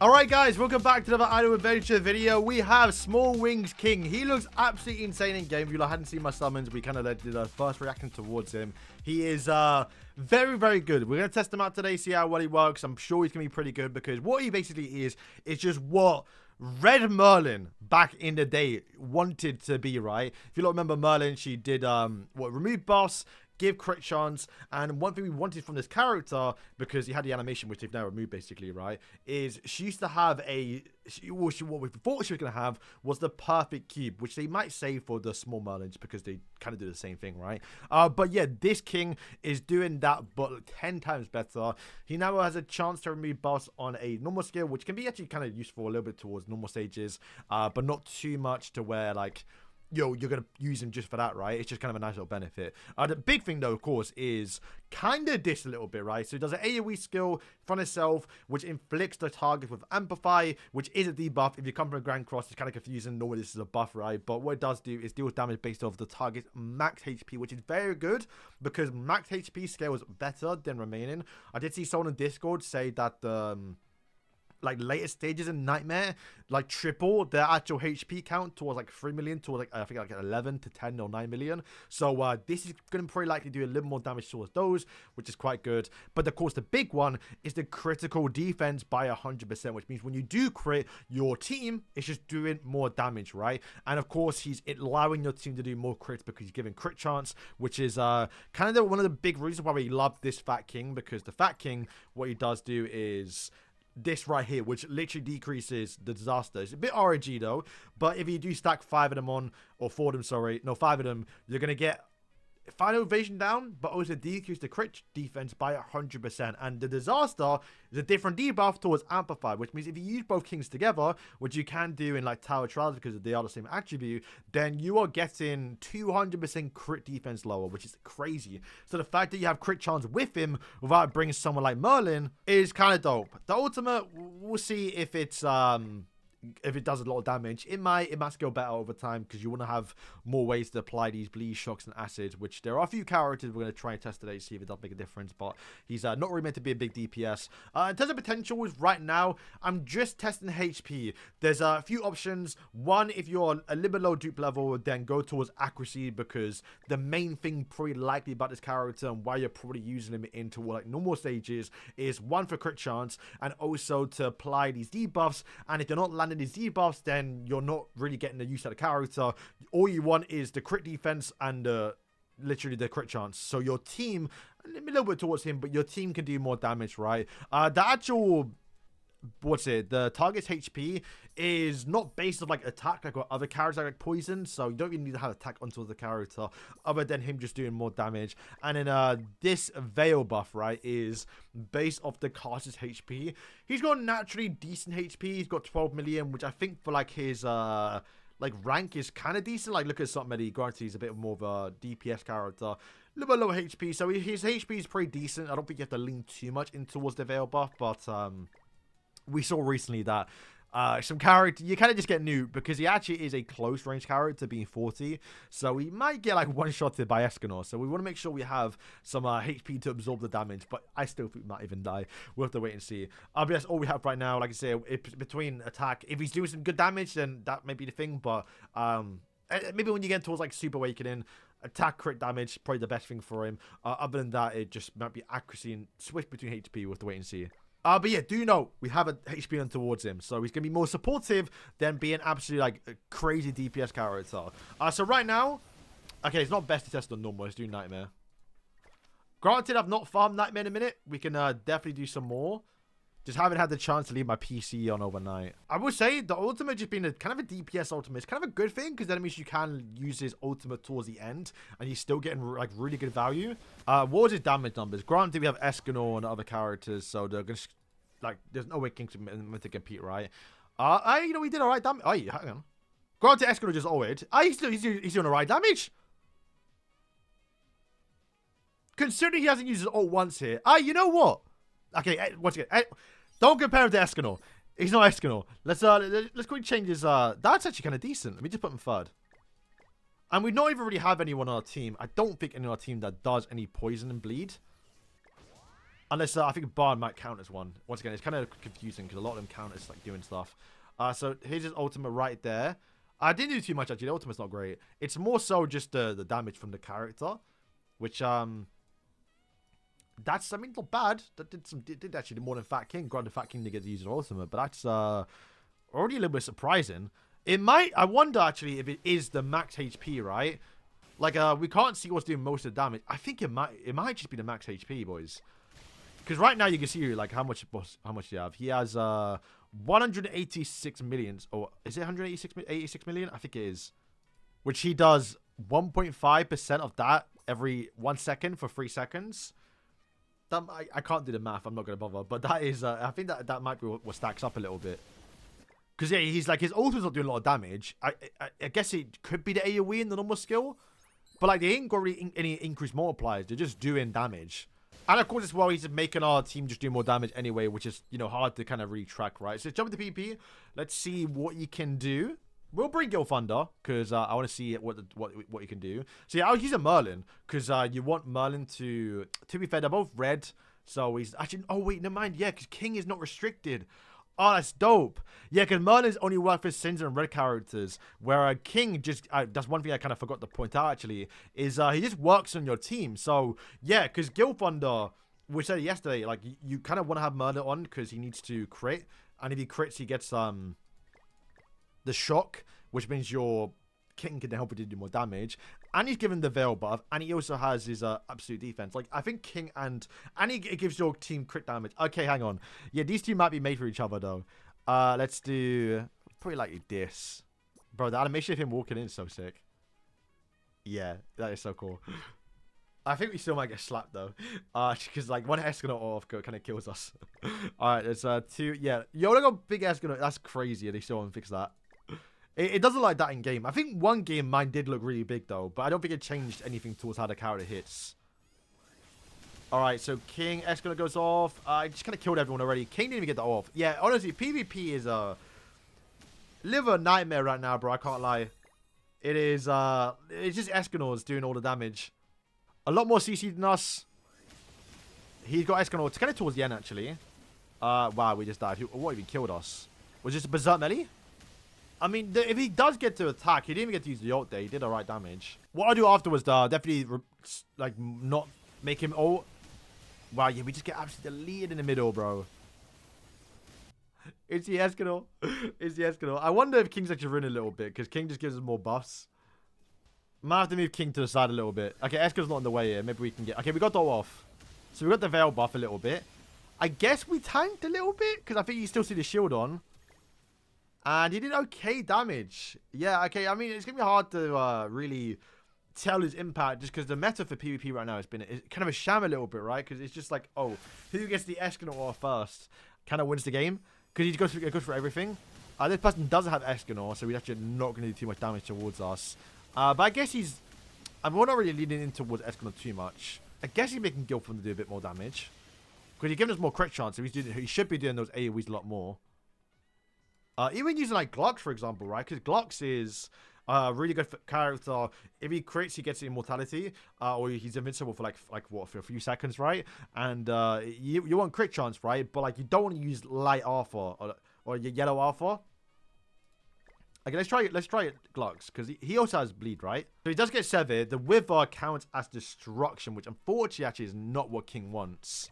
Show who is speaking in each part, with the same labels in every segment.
Speaker 1: Alright guys, welcome back to another Idle Adventure video. We have Small Wings King. He looks absolutely insane in game. If you hadn't seen my summons, we kind of did a first reaction towards him. He is very, very good. We're going to test him out today, see how well he works. I'm sure he's going to be pretty good because what he basically is just what Red Merlin back in the day wanted to be, right? If you don't remember Merlin, she did remove boss, give crit chance, and one thing we wanted from this character, because he had the animation which they've now removed basically, right, is she used to have what we thought she was going to have was the perfect cube, which they might save for the small Merlins because they kind of do the same thing, right? But yeah, this king is doing that but 10 times better. He now has a chance to remove boss on a normal skill, which can be actually kind of useful a little bit towards normal stages, but not too much to where like you're going to use him just for that, right? It's just kind of a nice little benefit. The big thing, though, of course, is kind of this a little bit, right? So it does an AoE skill from itself, which inflicts the target with Amplify, which is a debuff. If you come from a Grand Cross, it's kind of confusing. Normally, this is a buff, right? But what it does do is deals damage based off the target's max HP, which is very good because max HP scales better than remaining. I did see someone in Discord say that the like later stages in Nightmare like triple their actual HP count towards like 3 million, towards like I think like 11 to 10 or 9 million. So this is going to probably likely do a little more damage towards those, which is quite good. But of course the big one is the critical defense by 100%, which means when you do crit, your team is just doing more damage, right? And of course he's allowing your team to do more crits because he's giving crit chance, which is kind of one of the big reasons why we love this Fat King, because the Fat King, what he does do is this right here, which literally decreases the disaster. It's a bit RNG though, but if you do stack 5 of them on, or 4 of them, sorry, no, 5 of them, you're going to get final evasion down, but also decrease the crit defense by 100%. And the disaster is a different debuff towards Amplify, which means if you use both kings together, which you can do in like Tower Trials because they are the same attribute, then you are getting 200% crit defense lower, which is crazy. So the fact that you have crit chance with him without bringing someone like Merlin is kind of dope. The ultimate, we'll see if it's if it does a lot of damage. It might scale better over time because you want to have more ways to apply these bleed, shocks, and acids, which there are a few characters we're going to try and test today to see if it does make a difference, but he's not really meant to be a big DPS. In terms of potentials, right now, I'm just testing HP. There's a few options. One, if you're a little bit low dupe level, then go towards accuracy, because the main thing probably likely about this character and why you're probably using him into like normal stages is one, for crit chance, and also to apply these debuffs. And if you're not landing these debuffs, then you're not really getting the use of the character. All you want is the crit defense and literally the crit chance. So your team, a little bit towards him, but your team can do more damage, right? The actual, the target's HP is not based on like attack like what other characters like poison, so you don't even need to have attack onto the character other than him just doing more damage. And then this veil buff, right, is based off the caster's HP. He's got naturally decent HP. He's got 12 million, which I think for like his like rank is kind of decent. Like look at somebody, granted he's a bit more of a DPS character, a little bit lower HP, so his HP is pretty decent. I don't think you have to lean too much in towards the veil buff, but we saw recently that some character, you kind of just get nuked because he actually is a close range character being 40. So he might get like one-shotted by Escanor. So we want to make sure we have some HP to absorb the damage. But I still think he might even die. We'll have to wait and see. But that's all we have right now. Like I say, between attack, if he's doing some good damage, then that may be the thing. But maybe when you get towards like Super Awakening, attack crit damage, probably the best thing for him. Other than that, it just might be accuracy and switch between HP. We'll have to wait and see. But yeah, do know we have a HP on towards him, so he's gonna be more supportive than being absolutely like a crazy DPS character. So right now, okay, it's not best to test on normal. Let's do Nightmare. Granted, I've not farmed Nightmare in a minute. We can definitely do some more. Just haven't had the chance to leave my PC on overnight. I will say the ultimate just being a kind of a DPS ultimate is kind of a good thing, because that means you can use his ultimate towards the end and he's still getting like really good value. What was his damage numbers? Granted, we have Escanor and other characters, so they're gonna like there's no way King's meant to compete, right? You know, we did alright damage. Oh, yeah, hang on. Granted, Escanor just ulted. He's doing alright damage. Considering he hasn't used his ult once here. You know what? Okay, once again, don't compare him to Escanor. He's not Escanor. Let's quickly change his. That's actually kind of decent. Let me just put him third. And we don't even really have anyone on our team. I don't think anyone on our team that does any poison and bleed. Unless I think Barn might count as one. Once again, it's kind of confusing because a lot of them count as like doing stuff. So here's his ultimate right there. I didn't do too much actually. The ultimate's not great. It's more so just the damage from the character, which that's, I mean, not bad. That did actually do more than Fat King. Granted, Fat King did get to use an ultimate, but that's already a little bit surprising. It might. I wonder actually if it is the max HP, right? Like we can't see what's doing most of the damage. I think it might just be the max HP, boys. Because right now you can see like how much do you have? He has 186 million, or is it 186 million? I think it is. Which he does 1.5% of that every 1 second for 3 seconds. That I can't do the math. I'm not gonna bother. But that is I think that might be what stacks up a little bit. Because yeah, he's like his ultimate's not doing a lot of damage. I guess it could be the AoE in the normal skill, but like they ain't got really any increased multipliers. They're just doing damage. And of course, as well, he's making our team just do more damage anyway, which is, you know, hard to kind of retrack, right? So jump into PvP. Let's see what you can do. We'll bring Gil Thunder because I want to see what you can do. So yeah, I'll use a Merlin because you want Merlin to be fair, they're both red. So he's actually, oh wait, never mind. Yeah, because King is not restricted. Oh, that's dope. Yeah, because Merlin's only work for Sins and red characters, where King just, that's one thing I kind of forgot to point out actually, is he just works on your team. So, yeah, because Gil Thunder, we said it yesterday, like, you kind of want to have Merlin on because he needs to crit, and if he crits, he gets the shock, which means your King can help you to do more damage, and he's given the Veil buff, and he also has his absolute defense. Like, I think King and he gives your team crit damage. Okay, hang on. Yeah, these two might be made for each other, though. Let's do pretty likely this. Bro, the animation of him walking in is so sick. Yeah, that is so cool. I think we still might get slapped, though. Because, like, one Escanaut off kind of kills us. Alright, there's two. Yeah, yo, look how big Escanaut. That's crazy. They still haven't fixed that. It doesn't like that in game. I think one game mine did look really big though, but I don't think it changed anything towards how the character hits. Alright, so King, Escalator goes off. I just kind of killed everyone already. King didn't even get that off. Yeah, honestly, PvP is a live a nightmare right now, bro. I can't lie. It is it's just Escanors doing all the damage. A lot more CC than us. He's got Escanor. It's kind of towards the end actually. Wow, we just died. What even killed us? Was this a Berserk melee? I mean, if he does get to attack, he didn't even get to use the ult there. He did alright damage. What I'll do afterwards, definitely, like, not make him... Oh, wow, yeah, we just get absolutely deleted in the middle, bro. It's the Escanor. It's the Escanor. I wonder if King's actually ruined a little bit, because King just gives us more buffs. Might have to move King to the side a little bit. Okay, Escanor's not in the way here. Maybe we can get... Okay, we got the off. So we got the Veil buff a little bit. I guess we tanked a little bit, because I think you still see the shield on. And he did okay damage. Yeah, okay. I mean, it's going to be hard to really tell his impact just because the meta for PvP right now has been kind of a sham a little bit, right? Because it's just like, oh, who gets the Escanor first kind of wins the game. Because he goes for everything. This person doesn't have Escanor, so we're actually not going to do too much damage towards us. But I guess he's... I'm not really leaning in towards Escanor too much. I guess he's making Guildford do a bit more damage. Because he's giving us more crit chance. So he should be doing those AoEs a lot more. Even using like Glux, for example, right? Because Glux is really good for character. If he crits, he gets immortality, or he's invincible for what, for a few seconds, right? And you want crit chance, right? But like you don't want to use light alpha or yellow alpha. Okay, let's try it, Glux, because he also has bleed, right? So he does get severed. The wither counts as destruction, which unfortunately actually is not what King wants.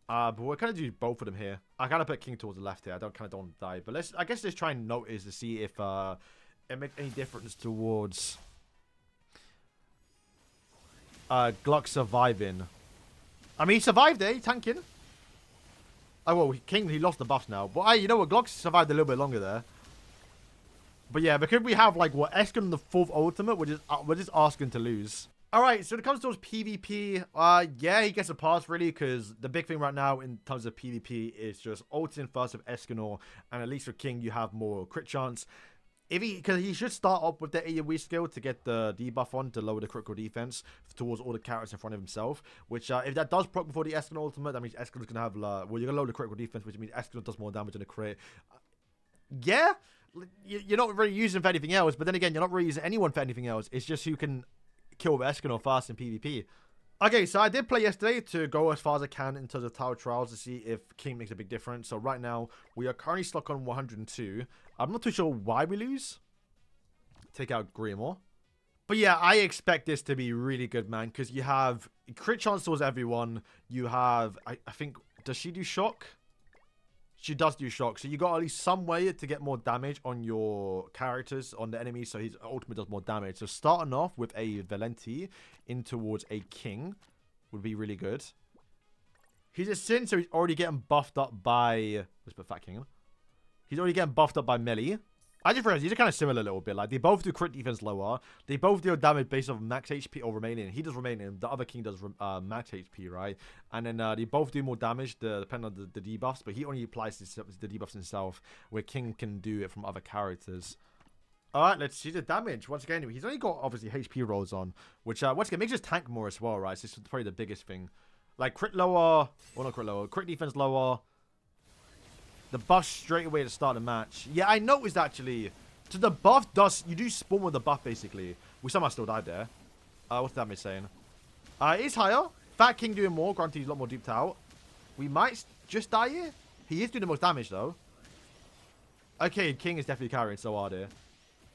Speaker 1: But we're kind of do both of them here. I kind of put King towards the left here. I don't want to die. But I guess let's try and notice to see if it makes any difference towards Gluck surviving. I mean, he survived there. He's tanking. Oh, well, King, he lost the buffs now. But you know what? Gluck survived a little bit longer there. But yeah, because we have, like, what, Eskin the 4th ultimate, we're just asking to lose. Alright, so when it comes towards PvP, yeah, he gets a pass, really, because the big thing right now in terms of PvP is just ulting first with Escanor, and at least for King, you have more crit chance. Because he should start up with the AoE skill to get the debuff on to lower the critical defense towards all the characters in front of himself. Which, if that does proc before the Escanor ultimate, that means Escanor's going to have, well, you're going to lower the critical defense, which means Escanor does more damage on the crit. Yeah, you're not really using him for anything else, but then again, you're not really using anyone for anything else. It's just who can kill Escanor fast in PvP. Okay, so I did play yesterday to go as far as I can in terms of Tower Trials to see if King makes a big difference. So right now, we are currently stuck on 102. I'm not too sure why we lose. Take out Grimoire. But yeah, I expect this to be really good, man. Because you have crit chance towards everyone. You have, I think, does she do shock? She does do shock. So you got at least some way to get more damage on your characters, on the enemy. So his ultimate does more damage. So starting off with a Valenti in towards a King would be really good. He's a Sin, so he's already getting buffed up by... Let's put Fat King in. He's already getting buffed up by melee. I just realized these are kind of similar a little bit. Like, they both do crit defense lower. They both deal damage based on max HP or remaining. He does remaining. The other King does max HP, right? And then they both do more damage depending on the debuffs. But he only applies the debuffs himself, where King can do it from other characters. Alright, let's see the damage. Once again, he's only got, obviously, HP rolls on. Which, once again, makes us tank more as well, right? So this is probably the biggest thing. Like, crit lower. Well, not crit lower. Crit defense lower. The buff straight away to start the match. Yeah, I noticed actually. So the buff does... You do spawn with the buff, basically. We somehow still died there. What's the damage saying? It is higher. Fat King doing more. Granted, he's a lot more duped out. We might just die here. He is doing the most damage, though. Okay, King is definitely carrying so hard here.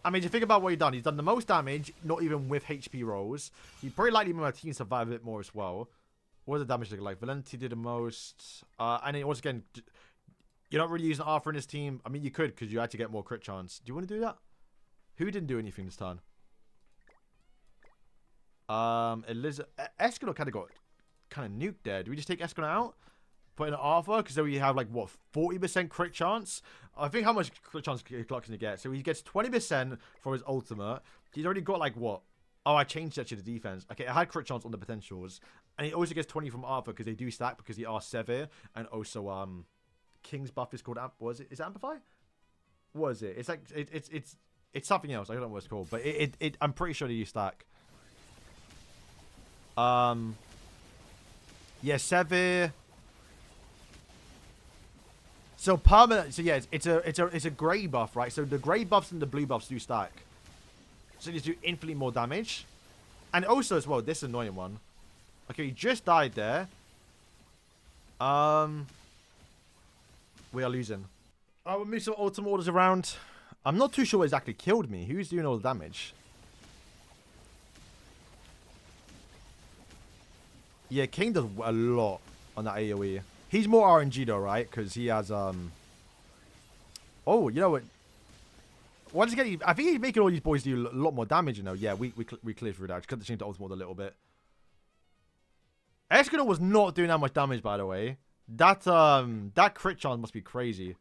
Speaker 1: I mean, if you think about what he's done the most damage, not even with HP rolls. He probably likely made my team survive a bit more as well. What does the damage look like? Valenti did the most. And then once again... You're not really using Arthur in his team. I mean, you could because you actually get more crit chance. Do you want to do that? Who didn't do anything this turn? Elizabeth. Escanor kind of got nuked there. Do we just take Escanor out? Put in Arthur? Because then we have like, what, 40% crit chance? I think how much crit chance Clark's going to get. So he gets 20% for his ultimate. He's already got like, what? Oh, I changed that to the defense. Okay, I had crit chance on the potentials. And he also gets 20 from Arthur because they do stack because he are Severe. And also, King's buff is called is it Amplify? What is it? It's like it's something else. I don't know what it's called, but I'm pretty sure they use stack. Yeah, Severe. So permanent. So yeah, it's a grey buff, right? So the grey buffs and the blue buffs do stack. So they do infinitely more damage, and also as well this annoying one. Okay, you just died there. We are losing. I will move some ultimate orders around. I'm not too sure what exactly killed me. Who's doing all the damage? Yeah, King does a lot on that AoE. He's more RNG though, right? Because he has Oh, you know what? Once again, I think he's making all these boys do a lot more damage. You know, yeah, we cleared through that. Just cut the change to ultimate a little bit. Escanor was not doing that much damage, by the way. That crit chance must be crazy.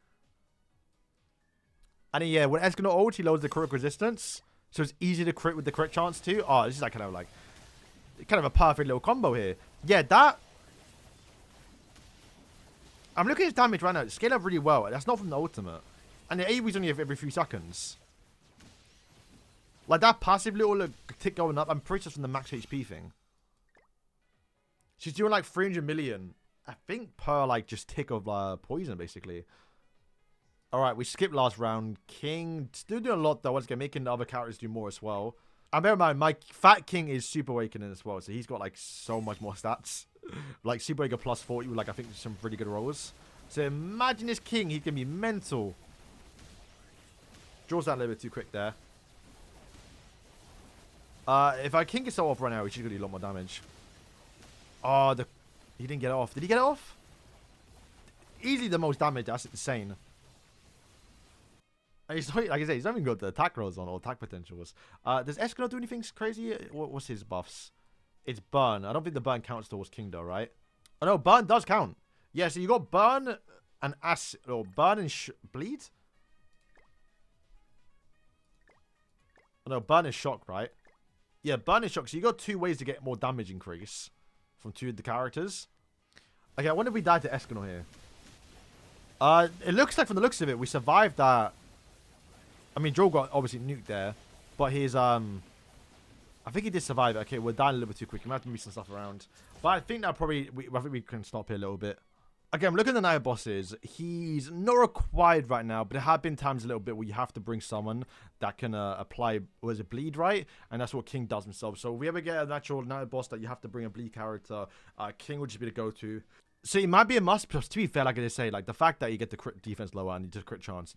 Speaker 1: And then, yeah, when Escanor ult, he lowers the crit resistance. So it's easy to crit with the crit chance too. Oh, this is like kind of a perfect little combo here. Yeah, that... I'm looking at his damage right now. It's scaled up really well. That's not from the ultimate. And the AoE's only every few seconds. Like that passive little tick going up, I'm pretty sure from the max HP thing. She's doing like 300 million. I think per like just tick of poison basically. Alright, we skipped last round. King still doing a lot though. Once again, making the other characters do more as well. And bear in mind, my Fat King is Super Awakening as well. So he's got like so much more stats. Like Super Awakening plus 40 with like I think some pretty good rolls. So imagine this King, he can be mental. Draws that a little bit too quick there. If our King gets off right now, we should do a lot more damage. Oh, he didn't get it off. Did he get it off? Easily the most damage. That's insane. And he's not, like I said, he's not even got the attack rolls on or attack potentials. Does Escanor do anything crazy? What's his buffs? It's burn. I don't think the burn counts towards King though, right? Oh no, burn does count. Yeah, so you got burn and acid, or burn and bleed. Oh no, burn is shock, right? Yeah, burn is shock. So you got two ways to get more damage increase from two of the characters. Okay, I wonder if we died to Escanor here. It looks like from the looks of it, we survived that. I mean, Joel got obviously nuked there, but his I think he did survive it. Okay, we're dying a little bit too quick. We might have to move some stuff around, but I think that probably I think we can stop here a little bit. Again, look at the night bosses. He's not required right now, but there have been times a little bit where you have to bring someone that can apply, was it bleed, right? And that's what King does himself. So if we ever get a natural night boss that you have to bring a bleed character, King would just be the go-to. So it might be a must, plus to be fair, like I just say, like the fact that you get the crit defense lower and you just crit chance,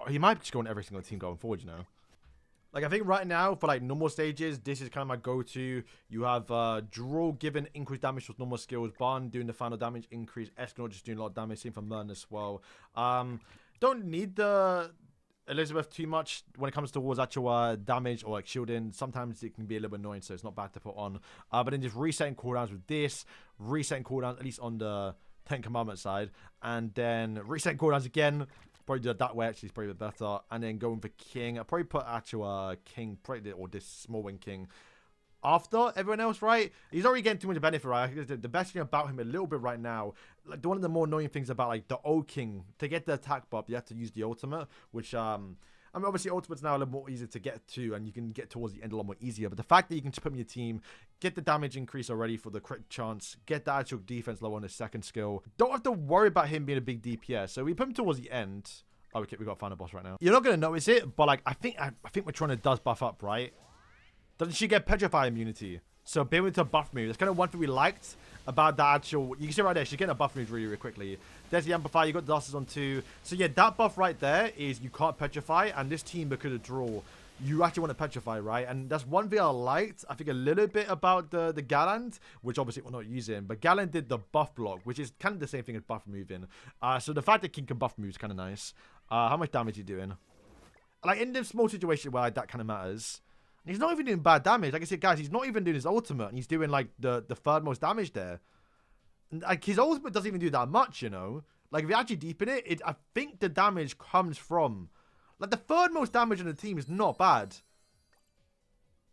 Speaker 1: he might just go on every single team going forward, you know? Like, I think right now, for, like, normal stages, this is kind of my go-to. You have Draw giving increased damage with normal skills. Barn doing the final damage increase. Escanor just doing a lot of damage. Same for Mern as well. Don't need the Elizabeth too much when it comes towards actual damage or, like, shielding. Sometimes it can be a little bit annoying, so it's not bad to put on. But then just resetting cooldowns with this. Resetting cooldowns, at least on the Ten Commandments side. And then resetting cooldowns again. Probably do it that way, actually, it's probably a bit better. And then going for King. I'll probably put actual King, probably, or this small wing King after everyone else, right? He's already getting too much benefit, right? The best thing about him a little bit right now, like one of the more annoying things about like the old King, to get the attack buff, you have to use the ultimate, which I mean, obviously, ultimate's now a little more easier to get to, and you can get towards the end a lot more easier. But the fact that you can just put in your team, get the damage increase already for the crit chance, get the actual defense low on his second skill, don't have to worry about him being a big DPS. So we put him towards the end. Oh, okay, we got to find a boss right now. You're not going to notice it, but like I think Matrona does buff up, right? Doesn't she get Petrify immunity? So being able to buff move, that's kind of one thing we liked about the actual. You can see right there, she's getting a buff move really, really quickly. There's the Amplify, you got Dusters on 2. So yeah, that buff right there is you can't Petrify, and this team, because of Draw, you actually want to Petrify, right? And that's one thing I liked, I think, a little bit about the Gallant, which obviously we're not using. But Gallant did the buff block, which is kind of the same thing as buff moving. So the fact that King can buff move is kind of nice. How much damage are you doing? Like, in this small situation where like, that kind of matters. And he's not even doing bad damage. Like I said, guys, he's not even doing his ultimate. And he's doing, like, the third most damage there. And, like, his ultimate doesn't even do that much, you know? Like, if you actually deepen it, I think the damage comes from... Like, the third most damage on the team is not bad.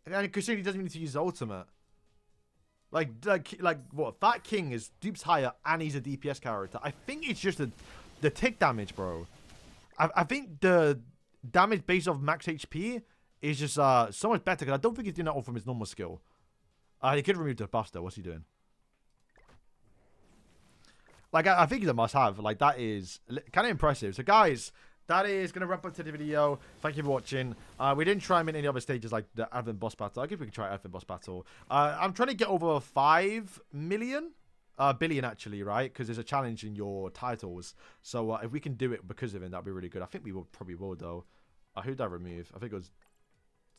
Speaker 1: And considering he doesn't even need to use his ultimate. Like what? Fat King is dupes higher and he's a DPS character. I think it's just the tick damage, bro. I think the damage based off max HP is just so much better, because I don't think he's doing that all from his normal skill. He could remove the buffs though. What's he doing? Like, I think he's a must-have. Like, that is kind of impressive. So, guys, that is going to wrap up to the video. Thank you for watching. We didn't try him in any other stages like the Advent Boss Battle. I guess we can try Advent Boss Battle. I'm trying to get over 5 million. Billion, actually, right? Because there's a challenge in your titles. So, if we can do it because of it, that'd be really good. I think we will probably will, though. Who did I remove? I think it was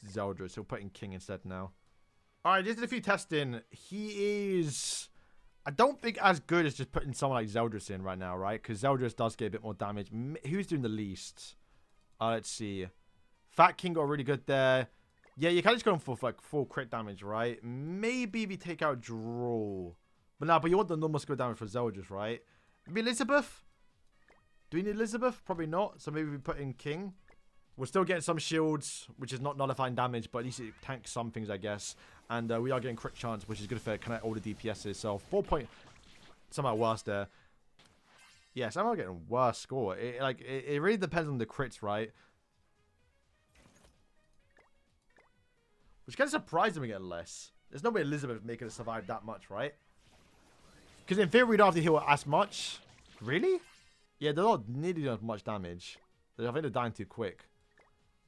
Speaker 1: Zelda. So, we'll put in King instead now. Alright, just a few testing. He is... I don't think as good as just putting someone like Zeldris in right now, right? Because Zeldris does get a bit more damage. Who's doing the least? Let's see. Fat King got really good there. Yeah, you're kind of just going for like full crit damage, right? Maybe we take out Draw. But no, but you want the normal skill damage for Zeldris, right? Maybe Elizabeth? Do we need Elizabeth? Probably not. So maybe we put in King. We're still getting some shields, which is not nullifying damage, but at least it tanks some things, I guess. And we are getting crit chance, which is good for kind of all the DPSs. So 4 point, somehow worse there. Yeah, somehow getting worse score. It really depends on the crits, right? Which kind of surprised me getting less. There's no way Elizabeth making it survive that much, right? Because in theory, we don't have to heal as much. Really? Yeah, they're not nearly doing as much damage. I think they're dying too quick.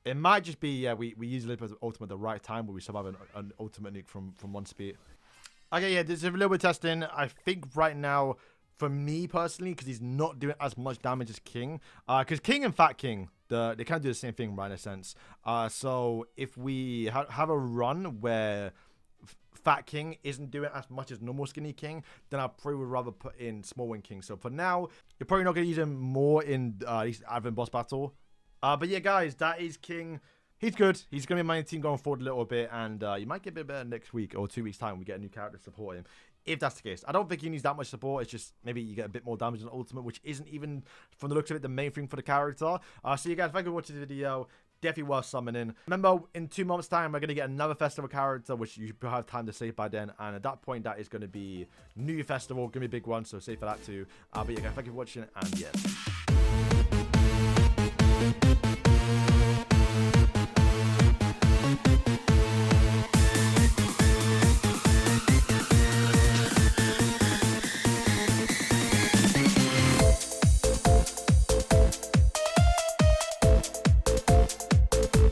Speaker 1: It might just be, yeah, we use Elizabeth's ultimate at the right time where we survive an ultimate nuke from one speed. Okay, yeah, there's a little bit of testing. I think right now, for me personally, because he's not doing as much damage as King. Because King and Fat King, they kind of do the same thing, right, in a sense. So if we have a run where Fat King isn't doing as much as normal Skinny King, then I probably would rather put in Small Wing King. So for now, you're probably not going to use him more in Advent Boss Battle. But yeah, guys, that is King. He's good. He's going to be my team going forward a little bit. And you might get a bit better next week or 2 weeks' time when we get a new character to support him. If that's the case. I don't think he needs that much support. It's just maybe you get a bit more damage on ultimate, which isn't even, from the looks of it, the main thing for the character. So you guys, thank you for watching the video. Definitely worth summoning. Remember, in 2 months' time, we're going to get another festival character, which you should have time to save by then. And at that point, that is going to be New Year Festival. Going to be a big one, so save for that too. But yeah, guys, thank you for watching. And yeah.